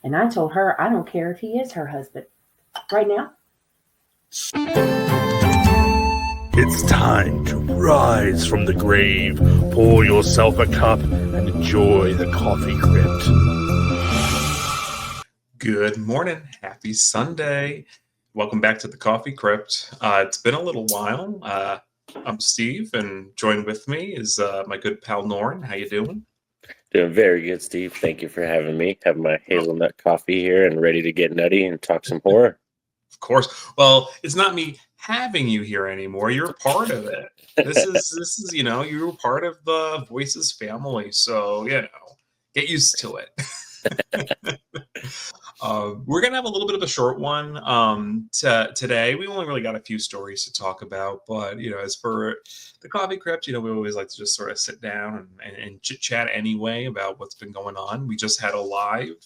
And I told her I don't care if he is her husband. Right now, It's time to rise from the grave, pour yourself a cup, and enjoy the coffee crypt. Good morning. Happy Sunday. Welcome back to the Coffee Crypt. It's been a little while. I'm Steve, and joined with me is my good pal Norn. How you doing? Doing very good, Steve. Thank you for having me. Have my hazelnut coffee here and ready to get nutty and talk some horror. Of course. Well, it's not me having you here anymore. You're part of it. This is you're part of the Voices family. So, get used to it. We're gonna have a little bit of a short one today. We only really got a few stories to talk about, but as for the Coffee Crypt, we always like to just sort of sit down and chit chat anyway about what's been going on. We just had a live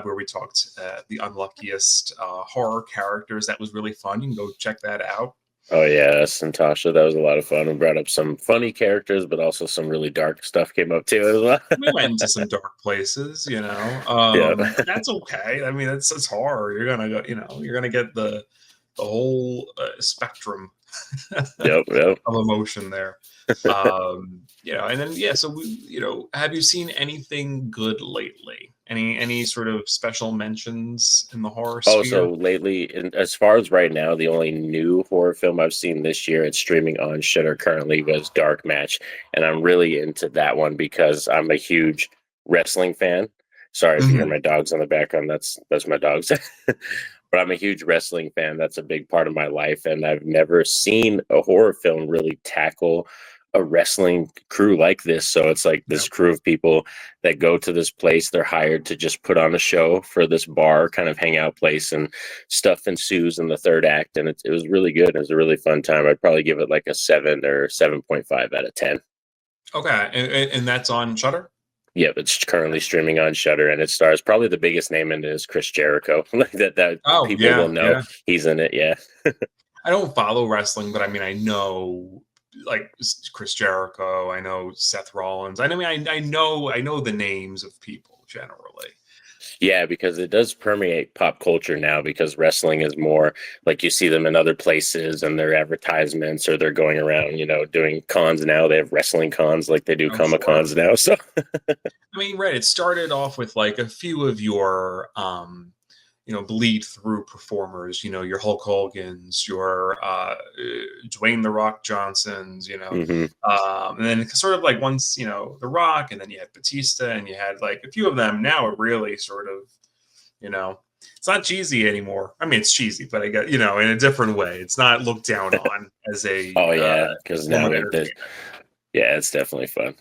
where we talked the unluckiest horror characters. That was really fun. You can go check that out. Oh yeah, Santasha, that was a lot of fun. We brought up some funny characters, but also some really dark stuff came up too as well. We went into some dark places, Yeah. That's okay. I mean, it's horror. You're gonna go, you're gonna get the whole spectrum Yep. of emotion there. And then so have you seen anything good lately? Any sort of special mentions in the horror sphere? Oh, so lately, as far as right now, the only new horror film I've seen this year, it's streaming on Shudder currently, was Dark Match, and I'm really into that one because I'm a huge wrestling fan. Sorry if you hear my dogs in the background. That's my dogs. But I'm a huge wrestling fan. That's a big part of my life, and I've never seen a horror film really tackle a wrestling crew like this. So it's like this crew of people that go to this place. They're hired to just put on a show for this bar kind of hangout place, and stuff ensues in the third act. And it was really good. It was a really fun time. I'd probably give it like a 7 or 7.5 out of 10. Okay. And that's on Shudder? Yep, it's currently streaming on Shudder, and it stars probably the biggest name in it is Chris Jericho. that people will know he's in it. Yeah. I don't follow wrestling, but I mean, I know like Chris Jericho. I know Seth Rollins. I know the names of people generally. Yeah, because it does permeate pop culture now, because wrestling is more like you see them in other places and their advertisements, or they're going around, doing cons now. They have wrestling cons like they do Comic-Cons now. So, I mean, right. It started off with like a few of your, bleed through performers, your Hulk Hogan's, your Dwayne The Rock Johnsons, and then it's sort of like once, The Rock, and then you had Batista, and you had like a few of them. Now it really sort of, it's not cheesy anymore. I mean, it's cheesy, but I get, in a different way. It's not looked down on as a because now it's definitely fun.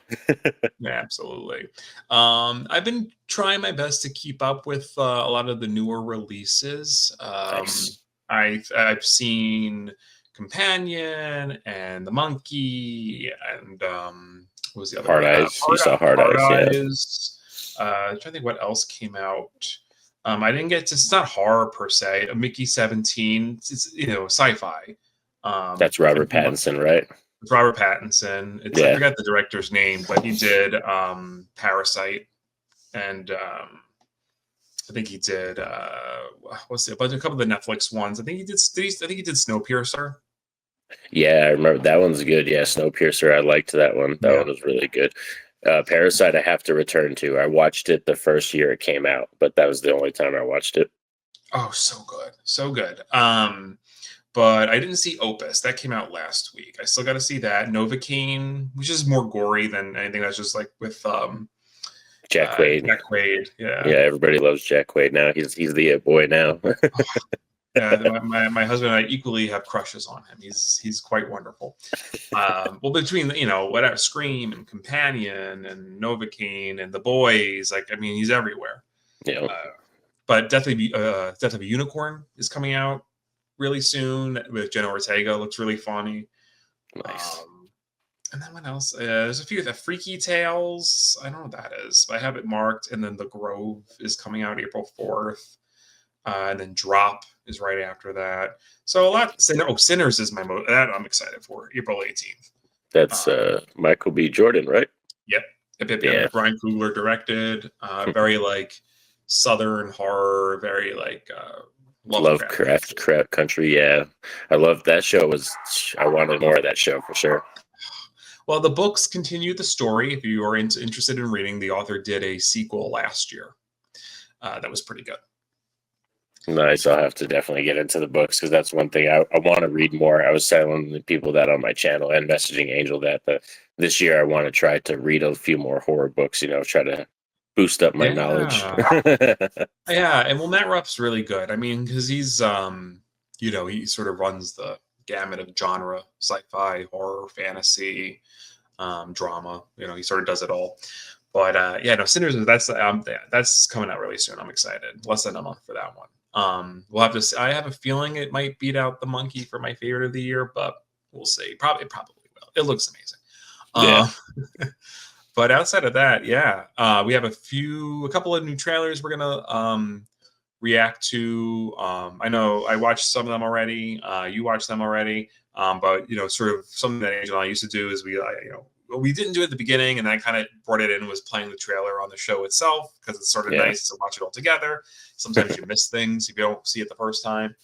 Yeah, absolutely. I've been trying my best to keep up with a lot of the newer releases. Nice. I've seen Companion and The Monkey and what was the other Hard one? Eyes. You saw Hard Eyes. Yeah. I'm trying to think what else came out. I didn't get to. It's not horror per se. Mickey 17. It's sci-fi. That's Robert Pattinson, right? It's Robert Pattinson. I forgot the director's name, but he did Parasite, and I think he did a couple of the Netflix ones. I think he did Snowpiercer. Yeah, I remember that one's good. Yeah, Snowpiercer. I liked that one. That one was really good. Parasite, I have to return to. I watched it the first year it came out, but that was the only time I watched it. Oh, so good, so good. But I didn't see Opus. That came out last week. I still got to see that. Novocaine, which is more gory than anything. That's just like with Jack Quaid. Jack Quaid, yeah. Yeah, everybody loves Jack Quaid now. He's the it boy now. Yeah, my husband and I equally have crushes on him. He's quite wonderful. Well, between whatever Scream and Companion and Novocaine and The Boys, he's everywhere. Yeah. But Death of a Unicorn is coming out really soon with Jenna Ortega. Looks really funny. Nice. And then what else? There's a few of the Freaky Tales. I don't know what that is, but I have it marked. And then The Grove is coming out April 4th. And then Drop is right after that. So a lot. Sinners is that I'm excited for. April 18th. That's Michael B. Jordan, right? Yep. Yeah. Brian Coogler directed. Very southern horror, very like Lovecraft country. Yeah, I love that show. I wanted more of that show for sure. Well, the books continue the story. If you are interested in reading, the author did a sequel last year. That was pretty good. Nice. I'll have to definitely get into the books because that's one thing I want to read more. I was telling the people that on my channel and messaging Angel that this year I want to try to read a few more horror books, try to boost up my knowledge. Yeah. And well, Matt Ruff's really good. I mean, because he's, he sort of runs the gamut of genre, sci-fi, horror, fantasy, drama. He sort of does it all. But Sinners, that's coming out really soon. I'm excited. Less than a month for that one. We'll have to see. I have a feeling it might beat out The Monkey for my favorite of the year, but we'll see. Probably will. It looks amazing. Yeah. But outside of that, we have a couple of new trailers we're gonna react to. I know I watched some of them already. You watched them already. But sort of something that Angel and I used to do is we didn't do it at the beginning, and I kind of brought it in, was playing the trailer on the show itself because it's sort of nice to watch it all together. Sometimes you miss things if you don't see it the first time.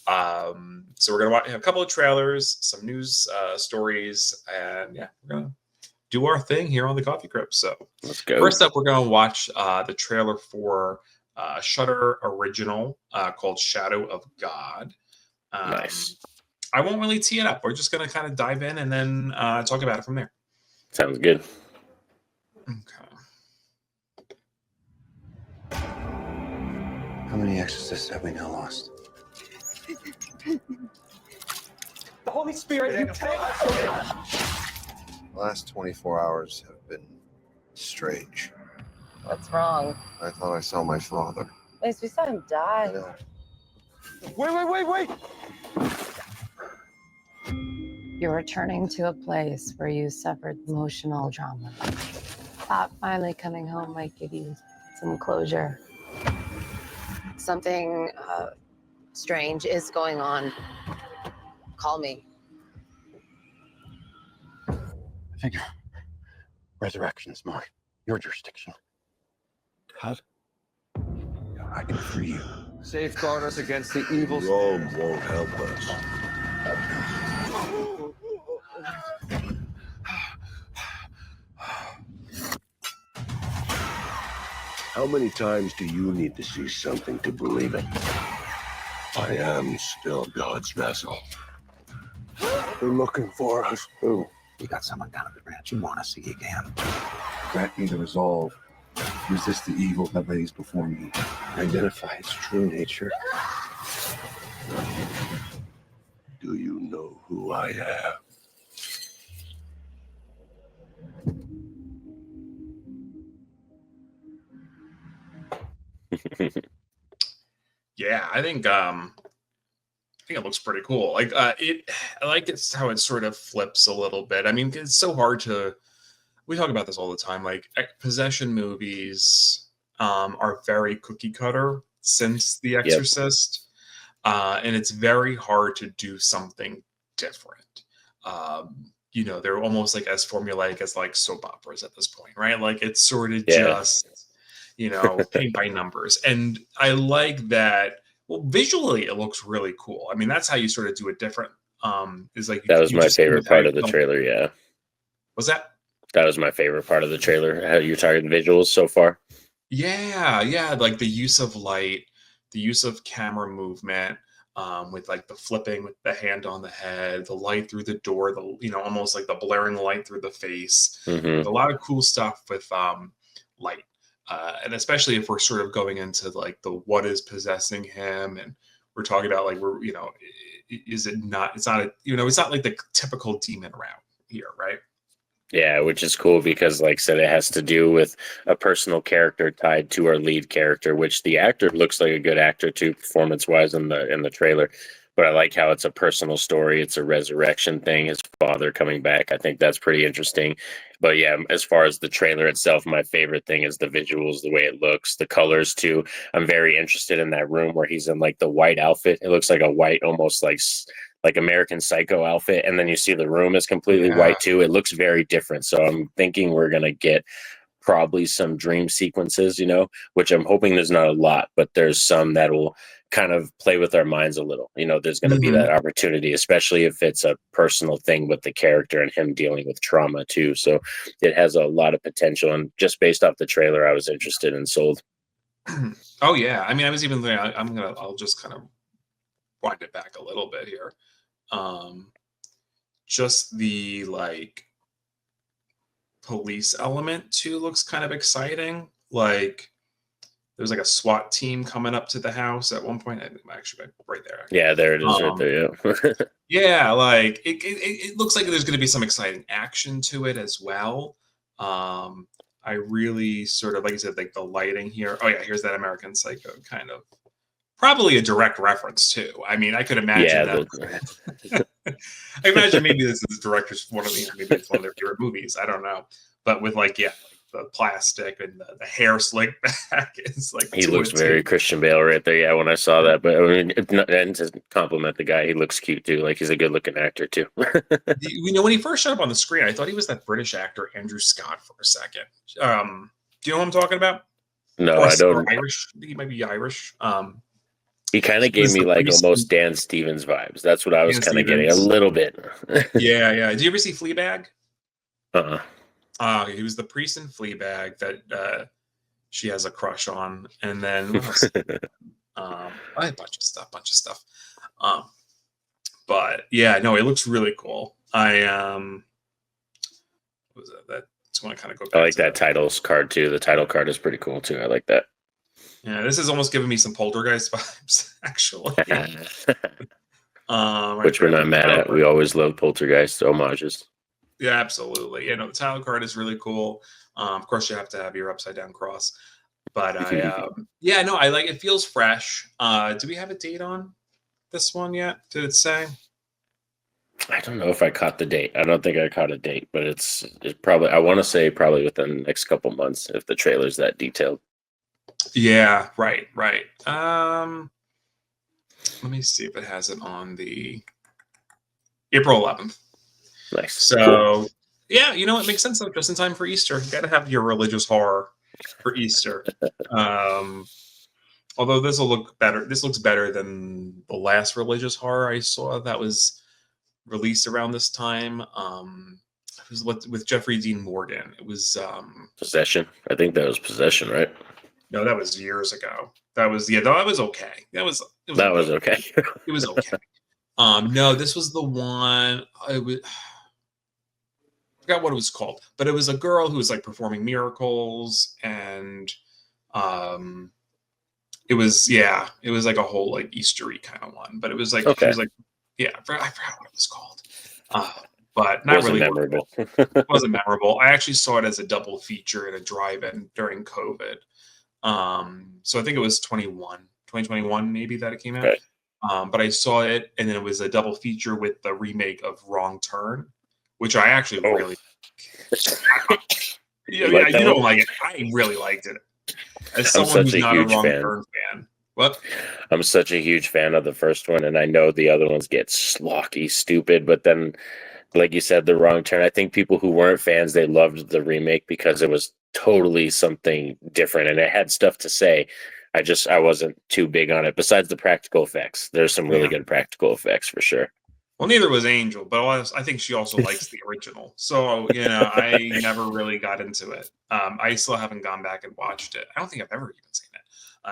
So we're going to watch a couple of trailers, some news stories, and we're going to do our thing here on the Coffee Crypt. So let's go. First up, we're going to watch the trailer for Shudder original called Shadow of God. Nice. I won't really tee it up. We're just going to kind of dive in and then talk about it from there. Sounds good. Okay. How many exorcists have we now lost? The Holy Spirit, you take us. The last 24 hours have been strange. What's wrong? I thought I saw my father. At least we saw him I die. know. Wait. You're returning to a place where you suffered emotional trauma. Thought finally coming home might give you some closure. Something strange is going on. Call me. I think resurrection is your jurisdiction. What? I can free you. Safeguard us against the evils. Rome won't help us. How many times do you need to see something to believe it? I am still God's vessel. They're looking for us. Who? You got someone down at the ranch you want to see again. Grant me the resolve. Resist the evil that lays before me. Identify its true nature. Do you know who I am? I think it looks pretty cool. I like it's how it sort of flips a little bit. I mean, it's so hard to. We talk about this all the time. Like possession movies are very cookie cutter since The Exorcist, and it's very hard to do something different. They're almost like as formulaic as like soap operas at this point, right? Like it's sort of just paint by numbers, and I like that. Well, visually, it looks really cool. I mean, that's how you sort of do it different. Is like that was my favorite part of the trailer. Yeah, was that? That was my favorite part of the trailer. How you're talking visuals so far? Yeah. Like the use of light, the use of camera movement, with like the flipping with the hand on the head, the light through the door, almost like the blaring light through the face. Mm-hmm. A lot of cool stuff with light. And especially if we're sort of going into like the what is possessing him, and we're talking about like it's not like the typical demon route here, right? Yeah, which is cool because, like I said, it has to do with a personal character tied to our lead character, which the actor looks like a good actor too, performance-wise in the trailer. But I like how it's a personal story. It's a resurrection thing. His father coming back. I think that's pretty interesting. But yeah, as far as the trailer itself, my favorite thing is the visuals, the way it looks, the colors too. I'm very interested in that room where he's in like the white outfit. It looks like a white, almost like American Psycho outfit. And then you see the room is completely white too. It looks very different. So I'm thinking we're going to get probably some dream sequences, which I'm hoping there's not a lot, but there's some that will kind of play with our minds a little. There's going to be that opportunity, especially if it's a personal thing with the character and him dealing with trauma too. So it has a lot of potential, and just based off the trailer, I was interested and sold. Oh yeah, I mean, I was even thinking I'll just kind of wind it back a little bit here. Just the like police element too looks kind of exciting. Like there's like a SWAT team coming up to the house at one point. I'm actually right there. Yeah, there it is, right there. Yeah. Yeah, like it looks like there's going to be some exciting action to it as well. I really sort of, like you said, like the lighting here. Oh yeah, here's that American Psycho kind of. Probably a direct reference too. I mean, I could imagine that. I imagine maybe this is director's maybe it's one of their favorite movies. I don't know, but with like the plastic and the hair slick back, it's like he looks very Christian Bale right there. Yeah, when I saw that, but I mean, and to compliment the guy, he looks cute too. Like he's a good looking actor too. When he first showed up on the screen, I thought he was that British actor Andrew Scott for a second. Do you know what I'm talking about? No, I don't. Or Irish. I think he might be Irish. He kind of gave me like almost Dan Stevens vibes. That's what I was kind of getting a little bit. Yeah. Did you ever see Fleabag? Uh-uh. He was the priest in Fleabag that she has a crush on, and then what else? A bunch of stuff. But yeah, no, it looks really cool. What was that? That's when I kind of go back. I like that titles card too. The title card is pretty cool too. I like that. Yeah, this is almost giving me some Poltergeist vibes, actually. Which we're not mad at. We always love Poltergeist homages. Yeah, absolutely. The title card is really cool. Of course, you have to have your upside down cross. But I like it. Feels fresh. Do we have a date on this one yet? Did it say? I don't know if I caught the date. I don't think I caught a date, but it's probably, I want to say probably within the next couple months if the trailer's that detailed. Yeah, right. Let me see if it has it on the April 11th. Nice. So, cool. Yeah, it makes sense though. Just in time for Easter, you got to have your religious horror for Easter. Although this will look better. This looks better than the last religious horror I saw that was released around this time. It was with Jeffrey Dean Morgan. It was Possession. I think that was Possession, right? No, that was years ago. That was that was okay. It was okay. It was okay. No, this was the one. I forgot what it was called, but it was a girl who was like performing miracles, and it was like a whole like Eastery kind of one. But it was like okay. It was like I forgot what it was called. But not wasn't really memorable. It wasn't memorable. I actually saw it as a double feature in a drive-in during COVID. So I think it was 2021 maybe that it came out. Okay. But I saw it, and then it was a double feature with the remake of Wrong Turn, which I actually really you don't like it. I really liked it. As someone who's not a Wrong Turn fan. What? I'm such a huge fan of the first one, and I know the other ones get schlocky, stupid, but then, like you said, the Wrong Turn, I think people who weren't fans, they loved the remake because it was totally something different, and it had stuff to say. I wasn't too big on it. Besides the practical effects, there's some really good practical effects for sure. Well, neither was Angel, but I think she also likes the original. So, I never really got into it. I still haven't gone back and watched it. I don't think I've ever even seen it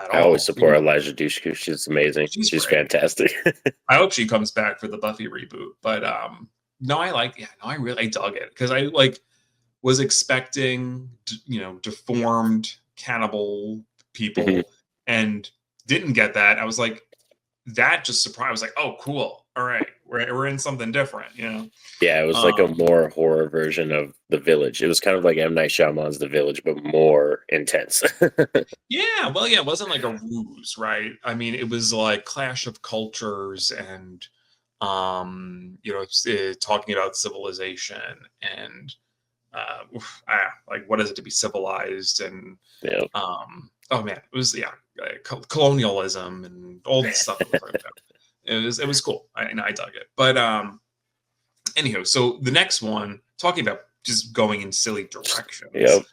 at all. I always support Elijah Dushku. She's amazing. She's fantastic. I hope she comes back for the Buffy reboot. But no, I really dug it because I was expecting, deformed cannibal people and didn't get that. I was like, that just surprised. I was like, oh, cool. All right, we're in something different, Yeah, it was like a more horror version of The Village. It was kind of like M. Night Shyamalan's The Village, but more intense. It wasn't like a ruse, right? I mean, it was like clash of cultures and, talking about civilization and, like what is it to be civilized and, oh man, it was colonialism and all this stuff. It was cool. I dug it. But anyhow, so the next one, talking about just going in silly directions. Yep.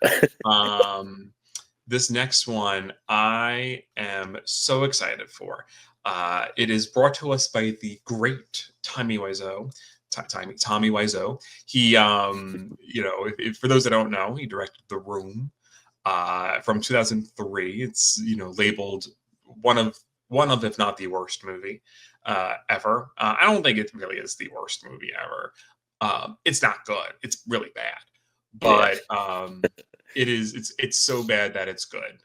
This next one I am so excited for. It is brought to us by the great Tommy Wiseau. Tommy Wiseau. He, for those that don't know, he directed The Room from 2003. It's labeled one of, if not the worst movie ever. I don't think it really is the worst movie ever. It's not good. It's really bad, but it's so bad that it's good.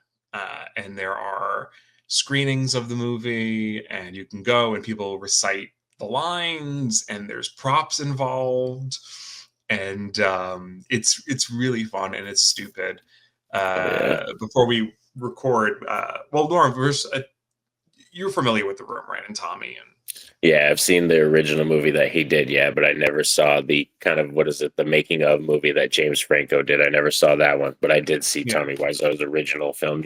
And there are screenings of the movie, and you can go and people recite the lines, and there's props involved, and it's really fun and it's stupid. Before we record, Norm, you're familiar with The Room, right? And Tommy and yeah, I've seen the original movie that he did, but I never saw the kind of, the making of movie that James Franco did. I never saw that one, but I did see Tommy Wiseau's original film,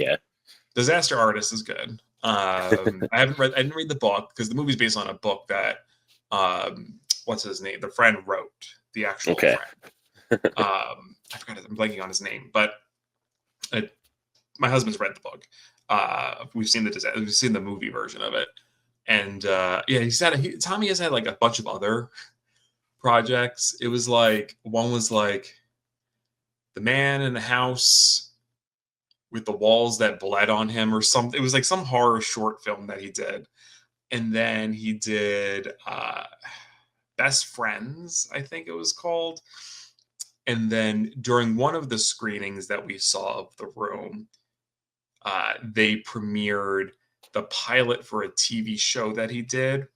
Disaster Artist is good. I didn't read the book because the movie's based on a book that what's his name? The friend wrote, the actual friend. I forgot, I'm blanking on his name, but my husband's read the book. We've seen the movie version of it. And Tommy has had like a bunch of other projects. It was like, one was like The Man in the House with the Walls That Bled on Him or something. It was like some horror short film that he did. And then he did Best Friends, I think it was called. And then during one of the screenings that we saw of The Room, they premiered the pilot for a TV show that he did.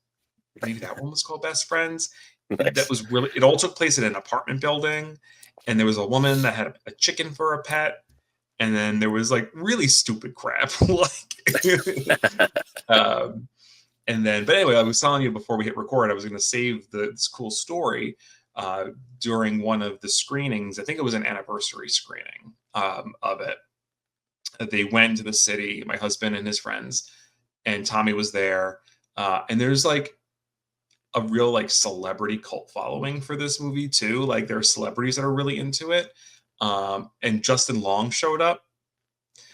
Maybe that one was called Best Friends. Nice. That was really, it all took place in an apartment building, and there was a woman that had a chicken for a pet, and then there was like really stupid crap. And then, but anyway, I was telling you before we hit record, I was going to save this cool story during one of the screenings. I think it was an anniversary screening of it. They went to the city, my husband and his friends, and Tommy was there. And there's like a real like celebrity cult following for this movie too. Like there are celebrities that are really into it. And Justin Long showed up.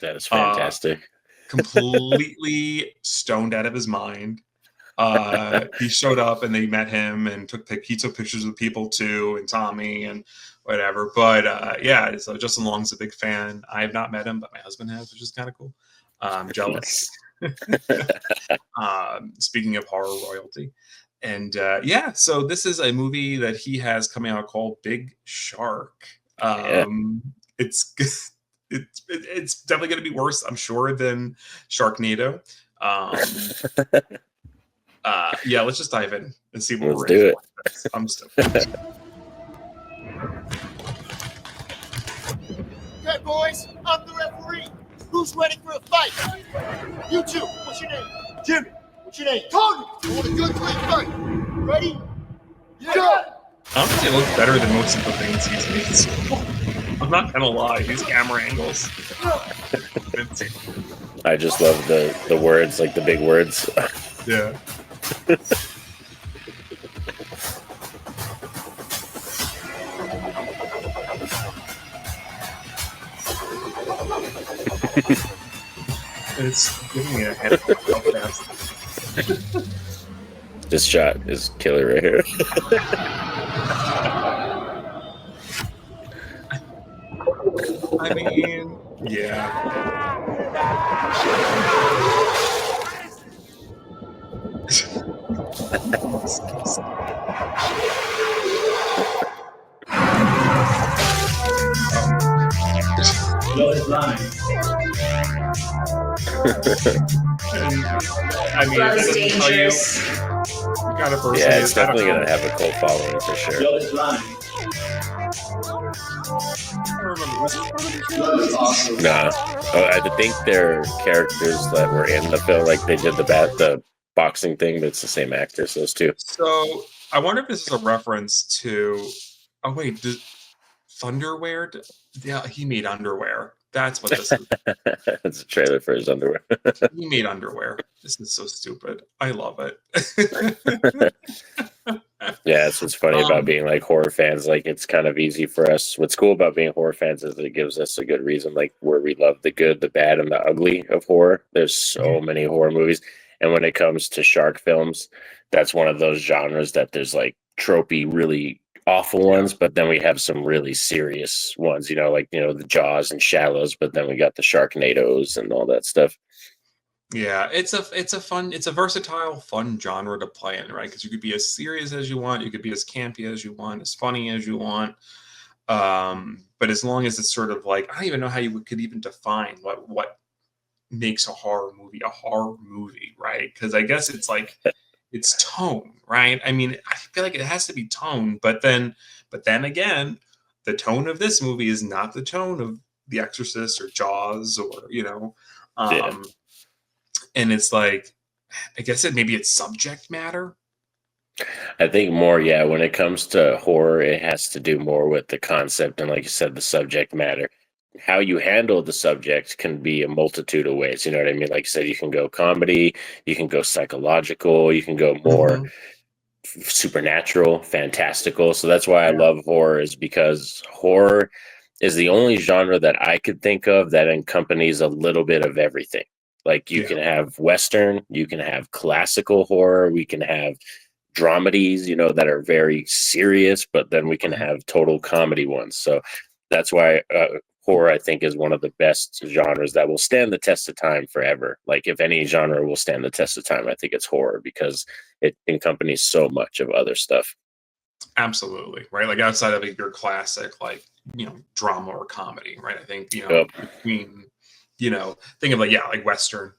That is fantastic. Completely stoned out of his mind. He showed up and they met him and he took pictures with people too, and Tommy and whatever. But so Justin Long's a big fan. I have not met him, but my husband has, which is kind of cool. I'm jealous. Speaking of horror royalty. And so this is a movie that he has coming out called Big Shark. It's definitely going to be worse, I'm sure, than Sharknado. Let's just dive in and see what Let's do it. I'm still. Okay, boys, I'm the referee. Who's ready for a fight? You two, what's your name? Jimmy. What's your name? Tony. I want a good clean fight. Ready? Go! I don't think it looks better than most of the things he's made. So I'm not gonna lie, these camera angles. I just love the words, like the big words. Yeah. It's giving me a head how fast. This shot is killer right here. I mean, yeah. I mean, Love is it doesn't tell you what kind of person Yeah, he it's is. I don't definitely know. going to have a cult following for sure. I don't remember. Was he part of the show? Nah. I think they're characters that were in the film, like they did the boxing thing, but it's the same actors, those two. So I wonder if this is a reference to. Oh wait, Thunderwear? Yeah, he made underwear. That's what this is. It's a trailer for his underwear. He made underwear. This is so stupid. I love it. Yeah, that's what's funny about Um, being like horror fans. Like, it's kind of easy for us. What's cool about being horror fans is it gives us a good reason, like where we love the good, the bad, and the ugly of horror. There's so many horror movies, and when it comes to shark films, that's one of those genres that there's like tropey, really awful ones, but then we have some really serious ones. Like the Jaws and Shallows, but then we got the Sharknadoes and all that stuff. Yeah, it's a versatile, fun genre to play in, right? Because you could be as serious as you want, you could be as campy as you want, as funny as you want. But as long as it's sort of like, I don't even know how you could even define what makes a horror movie, right? Because I guess it's like it's tone, right? I mean, I feel like it has to be tone, but then again, the tone of this movie is not the tone of The Exorcist or Jaws or Yeah. and it's like, I guess maybe it's subject matter. I think more, yeah, when it comes to horror, it has to do more with the concept and, like you said, the subject matter. How you handle the subject can be a multitude of ways. You know what I mean? Like you said, you can go comedy, you can go psychological, you can go more supernatural, fantastical. So that's why I love horror, is because horror is the only genre that I could think of that encompasses a little bit of everything. Like, you can have Western, you can have classical horror, we can have dramedies, that are very serious, but then we can have total comedy ones. So that's why horror, I think, is one of the best genres that will stand the test of time forever. Like, if any genre will stand the test of time, I think it's horror, because it encompasses so much of other stuff. Absolutely, right? Like, outside of your classic, like, drama or comedy, right? I think, between, think of like Western,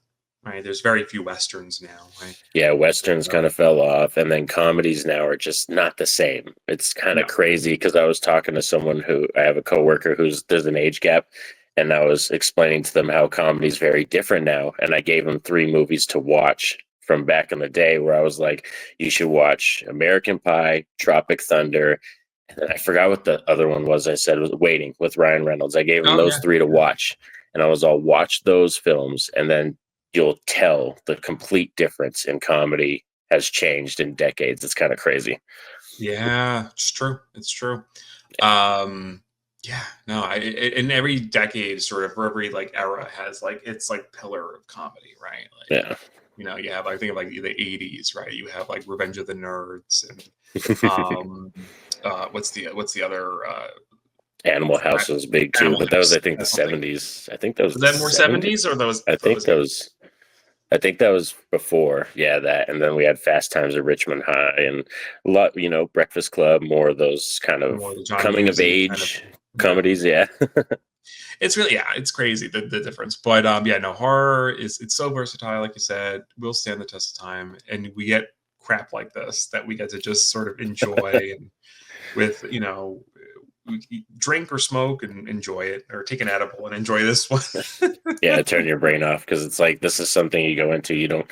right? There's very few Westerns now, right? Yeah, Westerns kind of fell off, and then comedies now are just not the same. It's kind of crazy, because I was talking to someone I have a coworker there's an age gap, and I was explaining to them how comedy is very different now, and I gave them 3 movies to watch from back in the day, where I was like, you should watch American Pie, Tropic Thunder, and then I forgot what the other one was. I said it was Waiting with Ryan Reynolds. I gave them those 3 to watch, and I was all, watch those films, and then you'll tell the complete difference in comedy has changed in decades. It's kind of crazy. Yeah, it's true. It's true. In every decade, sort of, for every like era has like its like pillar of comedy, right? Like, you have, I think of like the 80s, right? You have like Revenge of the Nerds and what's the other Animal House was big too, but that was, I think, the 70s. I think that was that more 70s, or those? I think that was before. Yeah, that, and then we had Fast Times at Richmond High, and a lot, Breakfast Club, more of those kind of coming of age comedies. Yeah. It's really, it's crazy the difference, but horror it's so versatile, like you said, will stand the test of time, and we get crap like this that we get to just sort of enjoy and with drink or smoke and enjoy it, or take an edible and enjoy this one. Yeah, turn your brain off, because it's like, this is something you go into, you don't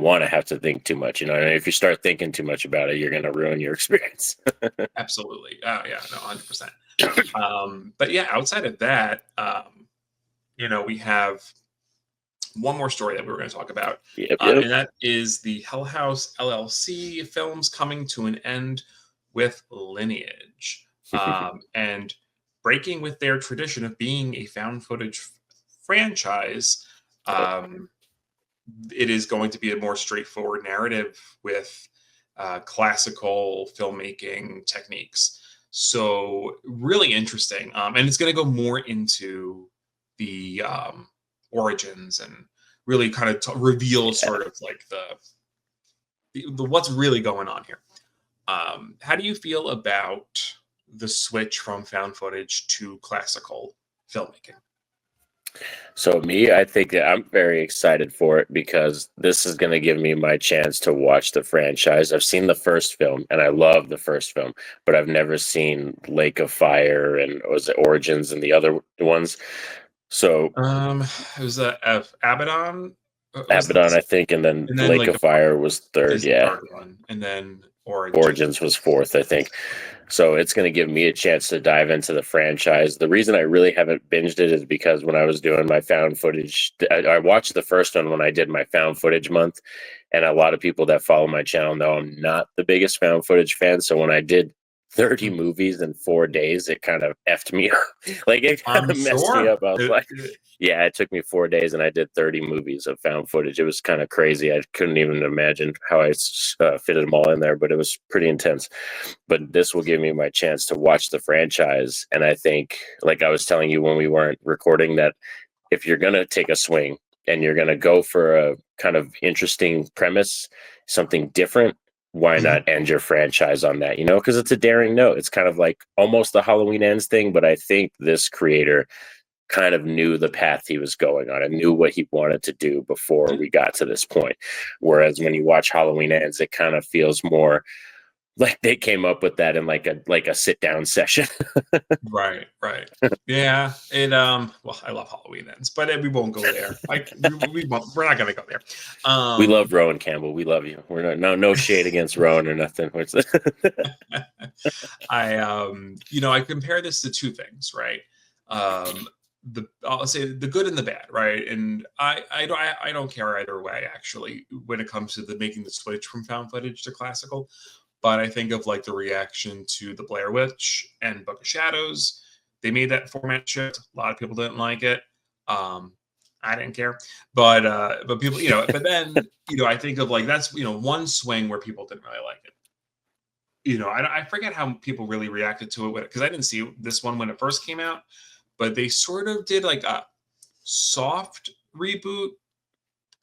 want to have to think too much, and if you start thinking too much about it, you're going to ruin your experience. Absolutely. 100%. But yeah, outside of that, we have one more story that we were going to talk about. And that is the Hell House LLC films coming to an end with Lineage, and breaking with their tradition of being a found footage franchise. It is going to be a more straightforward narrative with classical filmmaking techniques. So really interesting. And it's going to go more into the origins and really kind of reveal sort of like the what's really going on here. How do you feel about the switch from found footage to classical filmmaking? So I think that I'm very excited for it, because this is going to give me my chance to watch the franchise. I've seen the first film, and I love the first film, but I've never seen Lake of Fire and was it Origins and the other ones. So it was Abaddon. Abaddon, I think, and then Lake of Fire was third. is the Yeah, third one, and then Origins. Origins was fourth, I think. So it's going to give me a chance to dive into the franchise. The reason I really haven't binged it is because when I was doing my found footage, I watched the first one when I did my found footage month. And a lot of people that follow my channel know I'm not the biggest found footage fan. So when I did 30 movies in 4 days, it kind of effed me up. Like, it kind of messed me up. I was like, yeah, it took me 4 days and I did 30 movies of found footage. It was kind of crazy. I couldn't even imagine how I fitted them all in there, but it was pretty intense. But this will give me my chance to watch the franchise. And I think, like I was telling you when we weren't recording, that if you're going to take a swing and you're going to go for a kind of interesting premise, something different, why not end your franchise on that, because it's a daring note. It's kind of like almost the Halloween Ends thing, but I think this creator kind of knew the path he was going on and knew what he wanted to do before we got to this point. Whereas when you watch Halloween Ends, it kind of feels more like they came up with that in like a sit down session. Right. Yeah. And well, I love Halloween Ends, but we won't go there. Like we're not gonna go there. We love Rowan Campbell. We love you. We're no shade against Rowan or nothing. I compare this to two things, right? I'll say the good and the bad, right? And I don't care either way, actually, when it comes to making the switch from found footage to classical. But I think of like the reaction to the Blair Witch and Book of Shadows. They made that format shift. A lot of people didn't like it. I didn't care, but people, But then, I think of like that's one swing where people didn't really like it. I forget how people really reacted to it because I didn't see this one when it first came out, but they sort of did like a soft reboot,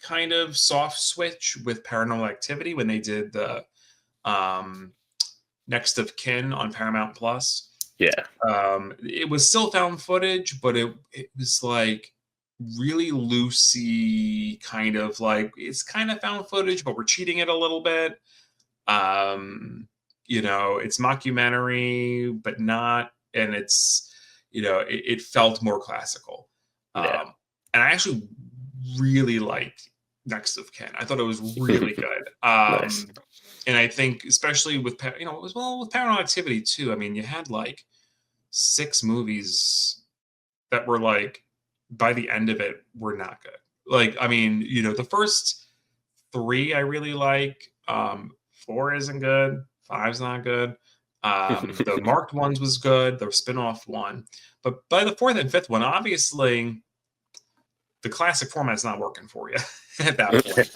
kind of soft switch with Paranormal Activity when they did the Next of Kin on Paramount Plus. Yeah. It was still found footage, but it was like really loosey, kind of like it's kind of found footage, but we're cheating it a little bit. It's mockumentary, but not, and it's it felt more classical. Yeah. And I actually really liked Next of Kin. I thought it was really good. Nice. And I think, especially with with Paranormal Activity too. I mean, you had like 6 movies that were like, by the end of it, were not good. Like, I mean, the first 3 I really like. 4 isn't good. 5's not good. The marked ones was good. The spin-off one, but by the 4th and 5th one, obviously, the classic format's not working for you at that point.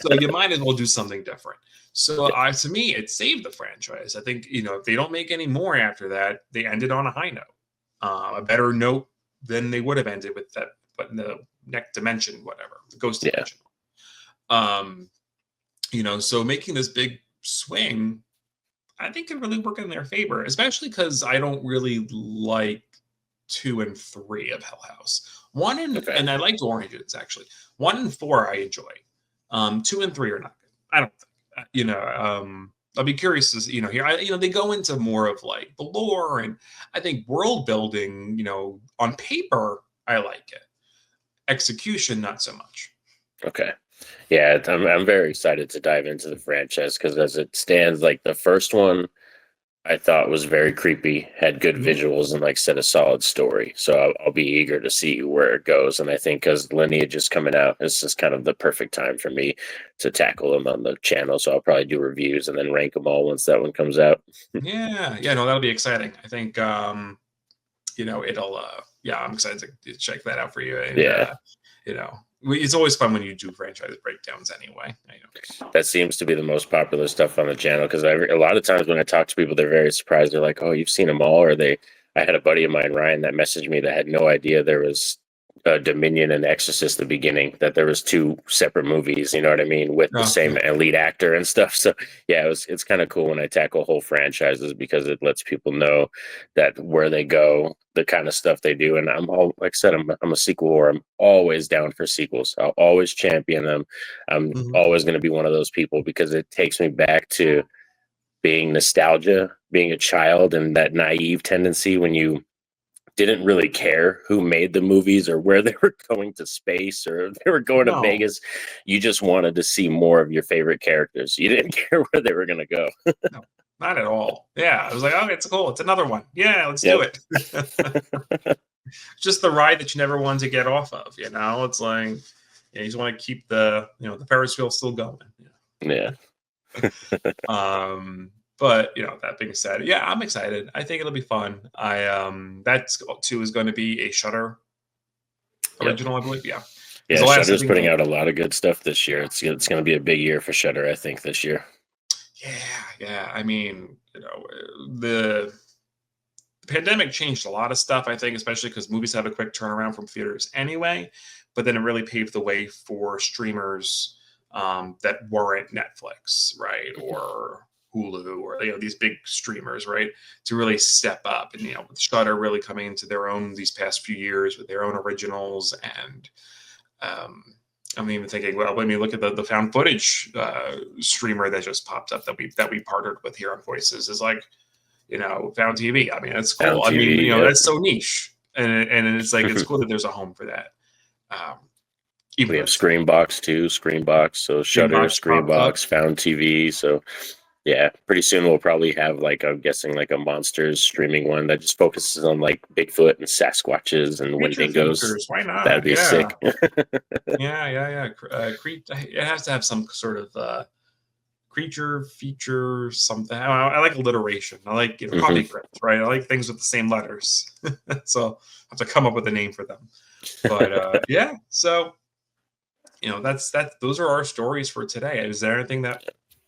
So you might as well do something different. So to me, it saved the franchise. I think, if they don't make any more after that, they ended on a high note, a better note than they would have ended with that, but in the next dimension, whatever, the ghost dimension. So making this big swing, I think can really work in their favor, especially because I don't really like 2 and 3 of Hell House. 1 and I liked Origins actually. 1 and 4 I enjoy. 2 and 3 are not good. I don't think. I'll be curious to here. They go into more of like the lore, and I think world building. On paper I like it. Execution not so much. Okay. Yeah, I'm very excited to dive into the franchise because as it stands, like the first one, I thought was very creepy, had good visuals, and like set a solid story. So I'll be eager to see where it goes. And I think because Lineage is coming out, this is kind of the perfect time for me to tackle them on the channel. So I'll probably do reviews and then rank them all once that one comes out. Yeah, no, that'll be exciting. I think it'll. I'm excited to check that out for you. And, it's always fun when you do franchise breakdowns anyway. That seems to be the most popular stuff on the channel because a lot of times when I talk to people, they're very surprised. They're like, oh, you've seen them all? Or I had a buddy of mine, Ryan, that messaged me that had no idea there was Dominion and Exorcist the beginning, that there was 2 separate movies, you know what I mean, with the same lead actor and stuff. So yeah, it's kind of cool when I tackle whole franchises because it lets people know that where they go, the kind of stuff they do. And like I said, I'm a sequel whore. I'm always down for sequels. I'll always champion them. I'm always going to be one of those people because it takes me back to being nostalgia, being a child, and that naive tendency when you didn't really care who made the movies or where they were going to space or if they were going to No. Vegas. You just wanted to see more of your favorite characters. You didn't care where they were going to go. No, not at all. Yeah, I was like, oh, it's cool. It's another one. Yeah, let's Yep. do it. Just the ride that you never wanted to get off of. It's like, you just want to keep the the Ferris wheel still going. Yeah. But that being said, yeah, I'm excited. I think it'll be fun. That too is going to be a Shudder original, I believe. Yeah. Yeah, The last Shudder's thing- putting out a lot of good stuff this year. It's going to be a big year for Shudder, I think, this year. Yeah. I mean, the pandemic changed a lot of stuff, I think, especially because movies have a quick turnaround from theaters anyway. But then it really paved the way for streamers that weren't Netflix, right, or Hulu, or these big streamers, right, to really step up. And with Shudder really coming into their own these past few years with their own originals, and I'm even thinking, well, when we look at the found footage streamer that just popped up that we partnered with here on Voices is like, Found TV. I mean, that's cool. Found TV, yeah. That's so niche, and it's like it's cool that there's a home for that. We have Screenbox too, Screenbox. So Shudder, Screenbox, Found TV. So yeah, pretty soon we'll probably have I'm guessing a monsters streaming one that just focuses on Bigfoot and Sasquatches and Wendigos. Why not? That'd be sick. Yeah. Crypt. It has to have some sort of creature feature something. I like alliteration. I like copy crypt, right? I like things with the same letters. So I have to come up with a name for them. But yeah, so those are our stories for today. Is there anything that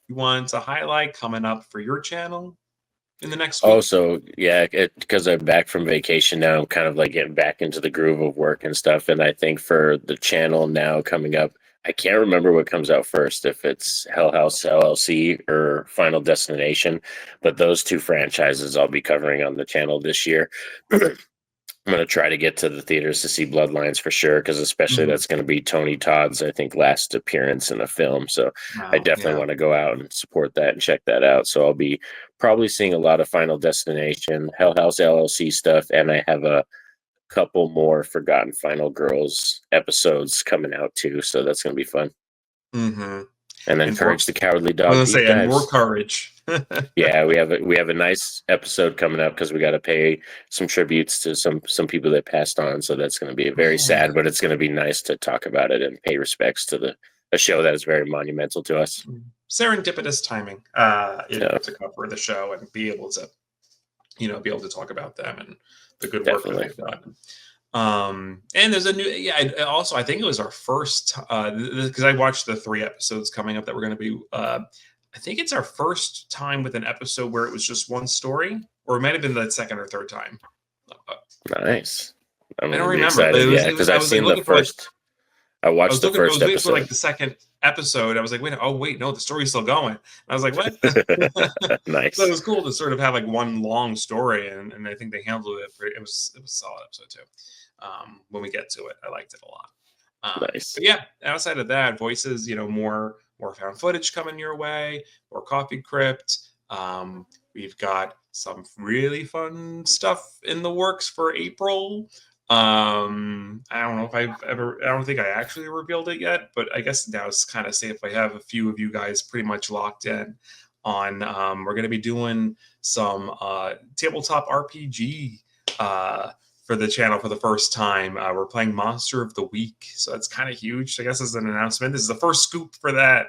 you want to highlight coming up for your channel in the next week? Also, yeah, because I'm back from vacation now, I'm kind of getting back into the groove of work and stuff. And I think for the channel now coming up, I can't remember what comes out first, if it's Hell House LLC or Final Destination, but those two franchises I'll be covering on the channel this year. I'm going to try to get to the theaters to see Bloodlines for sure, because especially that's going to be Tony Todd's, I think, last appearance in a film. So I definitely want to go out and support that and check that out. So I'll be probably seeing a lot of Final Destination, Hell House LLC stuff, and I have a couple more Forgotten Final Girls episodes coming out too. So that's going to be fun. Mm-hmm. And then Courage the Cowardly Dog. I was going to say, and more courage. Yeah, we have a nice episode coming up because we got to pay some tributes to some people that passed on. So that's going to be very sad, but it's going to be nice to talk about it and pay respects to a show that is very monumental to us. Serendipitous timing to cover the show and be able to talk about them and the good work that they've done. And there's a new, also, I think it was our first, because I watched the 3 episodes coming up that we're going to be, I think it's our first time with an episode where it was just one story, or it might have been the second or third time. Nice. I don't remember. Because I've seen the first. I watched the first episode. For the second episode. I was like, wait, no, the story's still going. And I was like, what? Nice. So it was cool to sort of have one long story, and I think they handled it. It was a solid episode too. When we get to it, I liked it a lot. Nice. But yeah, outside of that, Voices, more found footage coming your way, more Coffee Crypt. We've got some really fun stuff in the works for April. I don't know if I don't think I actually revealed it yet, but I guess now it's kind of safe. I have a few of you guys pretty much locked in on, we're going to be doing some tabletop RPG for the channel for the first time. We're playing Monster of the Week, so that's kind of huge. I guess as an announcement, this is the first scoop for that.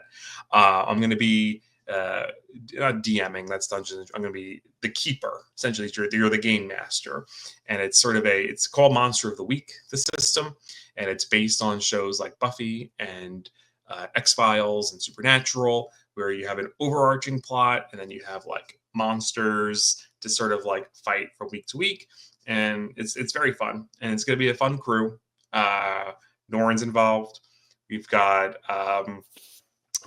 I'm going to be not DMing, that's Dungeons. I'm going to be the keeper. Essentially, you're the game master, and it's it's called Monster of the Week, the system, and it's based on shows like Buffy and X-Files and Supernatural, where you have an overarching plot, and then you have monsters to sort of fight from week to week. And it's very fun, and it's going to be a fun crew. Norrin's involved. We've got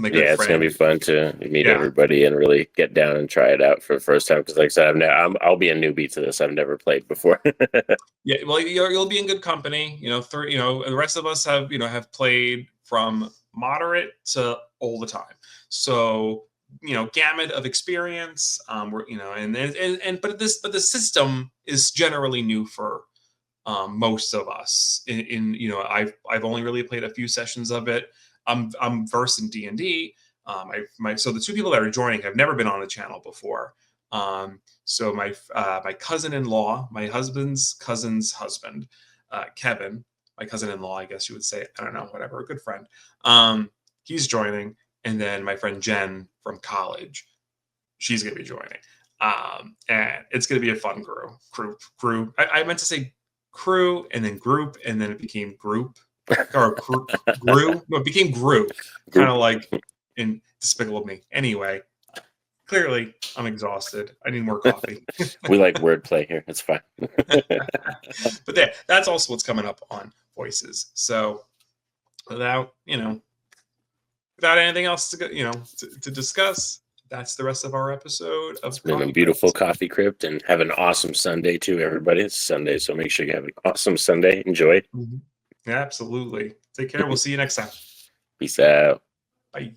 it's going to be fun to meet everybody and really get down and try it out for the first time. Because, like I said, I'll be a newbie to this. I've never played before. Yeah, well, you'll be in good company. The rest of us have played from moderate to all the time. So gamut of experience. But the system is generally new for most of us. I've only really played a few sessions of it. I'm versed in D&D. So the two people that are joining have never been on the channel before. So my cousin-in-law, my husband's cousin's husband, Kevin, my cousin-in-law, I guess you would say, I don't know, whatever, a good friend. He's joining, and then my friend Jen from college, she's gonna be joining. And it's gonna be a fun crew. I meant to say crew and then group, and then it became group or grew. No, it became group, kind of like in Despicable Me. Anyway, clearly I'm exhausted. I need more coffee. We like wordplay here. It's fine. But that's also what's coming up on Voices. So without anything else to discuss, that's the rest of our episode of It's been a beautiful coffee crypt, and have an awesome Sunday too, everybody. It's Sunday, so make sure you have an awesome Sunday. Enjoy. Mm-hmm. Yeah, absolutely. Take care. We'll see you next time. Peace out. Bye.